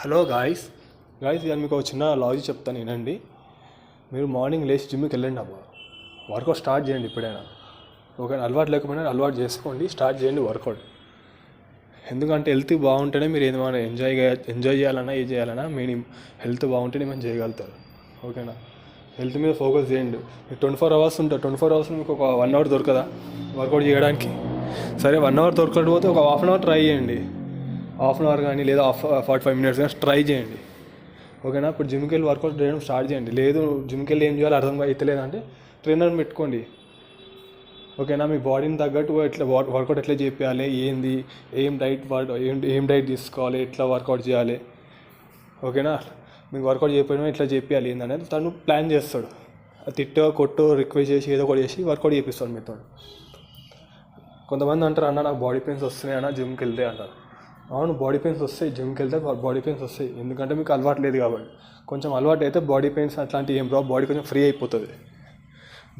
Hello guys ఇక మీకు ఒక చిన్న లాజిక్ చెప్తాను వినండి. మీరు మార్నింగ్ లేచి జిమ్కి వెళ్ళండి అబ్బా, వర్కౌట్ స్టార్ట్ చేయండి. ఇప్పుడైనా ఒకవేళ అలవాటు లేకపోయినా అలవాటు చేసుకోండి, స్టార్ట్ చేయండి వర్కౌట్. ఎందుకంటే హెల్త్ బాగుంటేనే మీరు ఏదైనా ఎంజాయ్ చేయాలన్నా ఏం చేయాలన్నా మీ హెల్త్ బాగుంటేనే మేము చేయగలుగుతారు. ఓకేనా, హెల్త్ మీద ఫోకస్ చేయండి. మీకు 24 అవర్స్ ఉంటుంది, 24 అవర్స్ మీకు ఒక 1 అవర్ దొరకదా వర్కౌట్ చేయడానికి? సరే 1 అవర్ దొరకకపోతే ఒక హాఫ్ అన్ అవర్ ట్రై చేయండి, హాఫ్ అన్ అవర్ కానీ లేదా 45 మినిట్స్ కానీ ట్రై చేయండి. ఓకేనా, ఇప్పుడు జిమ్కి వెళ్ళి వర్కౌట్ చేయడం స్టార్ట్ చేయండి. లేదు జిమ్కి వెళ్ళి ఏం చేయాలో అర్థం అవుతలేదంటే ట్రైనర్ని పెట్టుకోండి. ఓకేనా, మీ బాడీని తగ్గట్టు ఎట్లా వర్కౌట్ ఎట్లా చేయాలి, ఏంది, ఏం డైట్ తీసుకోవాలి, ఎట్లా వర్కౌట్ చేయాలి. ఓకేనా, మీకు వర్కౌట్ చేయకపోయినా ఎట్లా చేయాలి ఏందనేది తను ప్లాన్ చేస్తాడు. తిట్టో కొట్టో రిక్వెస్ట్ చేసి ఏదో ఒకటి చేసి వర్కౌట్ చేపిస్తాడు మీతో. కొంతమంది అంటారు, అన్న నాకు బాడీ పెయిన్స్ వస్తున్నాయి అన్న జిమ్కి వెళ్తే అంటారు. అవును, బాడీ పెయిన్స్ వస్తాయి, జిమ్కి వెళ్తే బాడీ పెయిన్స్ వస్తాయి. ఎందుకంటే మీకు అలవాటు లేదు కాబట్టి. కొంచెం అలవాటు అయితే బాడీ పెయిన్స్ అట్లాంటివి ఏం రావు, బాడీ కొంచెం ఫ్రీ అయిపోతుంది.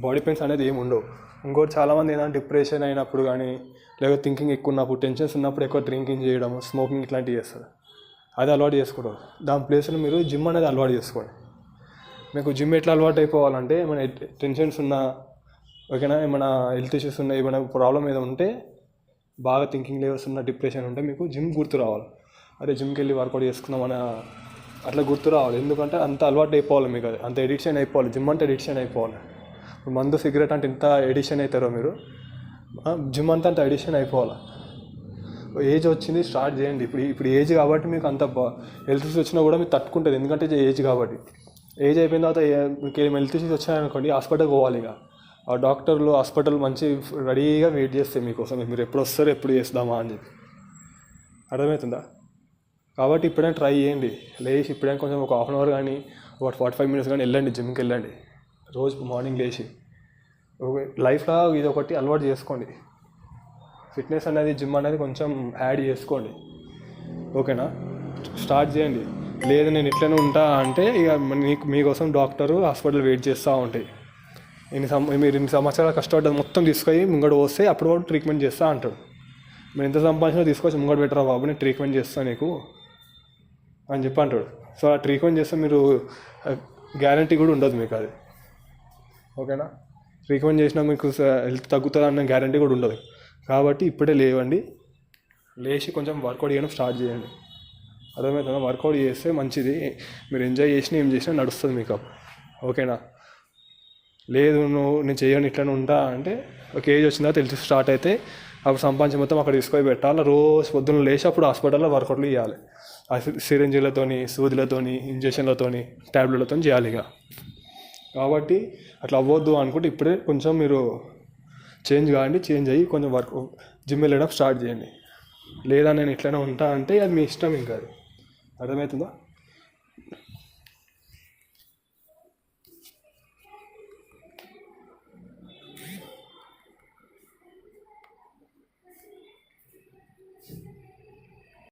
బాడీ పెయిన్స్ అనేది ఏమి ఉండవు. ఇంకోటి చాలామంది ఏదైనా డిప్రెషన్ అయినప్పుడు కానీ లేకపోతే థింకింగ్ ఎక్కువ ఉన్నప్పుడు, టెన్షన్స్ ఉన్నప్పుడు ఎక్కువ డ్రింకింగ్ చేయడం, స్మోకింగ్ ఇట్లాంటివి చేస్తారు. అది అలవాటు చేసుకోవడం. దాని ప్లేస్లో మీరు జిమ్ అనేది అలవాటు చేసుకోండి. మీకు జిమ్ ఎట్లా అలవాటు అయిపోవాలంటే, ఏమైనా టెన్షన్స్ ఉన్నా, ఓకేనా, ఏమైనా హెల్త్ ఇష్యూస్ ఉన్నా, ఏమైనా ప్రాబ్లం ఏదో ఉంటే, బాగా థింకింగ్ లెవెల్స్ ఉన్న డిప్రెషన్ ఉంటే మీకు జిమ్ గుర్తు రావాలి. అదే జిమ్కి వెళ్ళి వర్కౌట్ చేసుకుందామని అట్లా గుర్తు రావాలి. ఎందుకంటే అంత అలవాటు అయిపోవాలి మీకు, అది అంత ఎడిక్షన్ అయిపోవాలి. జిమ్ అంటే ఎడిక్షన్ అయిపోవాలి. మందు సిగరెట్ అంటే ఎంత ఎడిక్షన్ అవుతారో మీరు, జిమ్ అంతా అంత ఎడిక్షన్ అయిపోవాలి. ఏజ్ వచ్చింది, స్టార్ట్ చేయండి. ఇప్పుడు ఏజ్ కాబట్టి మీకు అంత హెల్త్ ఇష్యూస్ వచ్చినా కూడా మీరు తట్టుకుంటుంది. ఎందుకంటే ఏజ్ కాబట్టి. ఏజ్ అయిపోయిన తర్వాత మీకు ఏం హెల్త్ ఇష్యూస్ వచ్చాయనుకోండి, హాస్పిటల్కి పోవాలి. ఇక ఆ డాక్టర్లు హాస్పిటల్ మంచి రెడీగా వెయిట్ చేస్తాయి మీకోసం, మీరు ఎప్పుడు వస్తారో ఎప్పుడు చేద్దామా అని చెప్పి. అర్థమవుతుందా? కాబట్టి ఇప్పుడైనా ట్రై చేయండి. లేచి ఇప్పుడైనా కొంచెం ఒక హాఫ్ అన్ అవర్ కానీ ఒక 45 మినిట్స్ కానీ వెళ్ళండి, జిమ్కి వెళ్ళండి రోజు మార్నింగ్ లేచి. లైఫ్లో ఇది ఒకటి అలవాటు చేసుకోండి. ఫిట్నెస్ అనేది, జిమ్ అనేది కొంచెం యాడ్ చేసుకోండి. ఓకేనా, స్టార్ట్ చేయండి. లేదు నేను ఇట్లనే ఉంటా అంటే ఇక మీకోసం డాక్టరు హాస్పిటల్ వెయిట్ చేస్తూ ఉంటాయి. మీరు ఇన్ని సంవత్సరాలు కష్టపడ్డది మొత్తం తీసుకొని ముంగడు వస్తే అప్పుడు కూడా ట్రీట్మెంట్ చేస్తా అంటాడు. మీరు ఎంత సంపాదించినా తీసుకొచ్చి ముంగడు పెట్టరా బాబు, నేను ట్రీట్మెంట్ చేస్తాను నీకు అని చెప్పి అంటాడు. సో ఆ ట్రీట్మెంట్ చేస్తే మీరు గ్యారంటీ కూడా ఉండదు మీకు అది. ఓకేనా, ట్రీట్మెంట్ చేసినా మీకు హెల్త్ తగ్గుతుంది అన్న గ్యారంటీ కూడా ఉండదు. కాబట్టి ఇప్పుడే లేవండి, లేచి కొంచెం వర్కౌట్ చేయడం స్టార్ట్ చేయండి. అర్థమవుతుందా? వర్కౌట్ చేస్తే మంచిది. మీరు ఎంజాయ్ చేసినా ఏం చేసినా నడుస్తుంది మీకు. ఓకేనా, లేదు నేను చేయను ఇట్లనే ఉంటా అంటే ఒక ఏజ్ వచ్చిందా తెలిసి స్టార్ట్ అయితే అప్పుడు సంపాదించి మొత్తం అక్కడ తీసుకొని పెట్టాలి. రోజు పొద్దున్న లేచి అప్పుడు హాస్పిటల్లో వర్కౌట్లు చేయాలి. ఆ సిరింజీలతోని, సూదులతోని, ఇంజక్షన్లతోని, ట్యాబ్లెట్లతో చేయాలి ఇక. కాబట్టి అట్లా అవ్వద్దు అనుకుంటే ఇప్పుడే కొంచెం మీరు చేంజ్ కావండి. చేంజ్ అయ్యి కొంచెం జిమ్ వెళ్ళడం స్టార్ట్ చేయండి. లేదా నేను ఇట్లనే ఉంటా అంటే అది మీ ఇష్టం ఇంకా. అది అర్థమవుతుందా?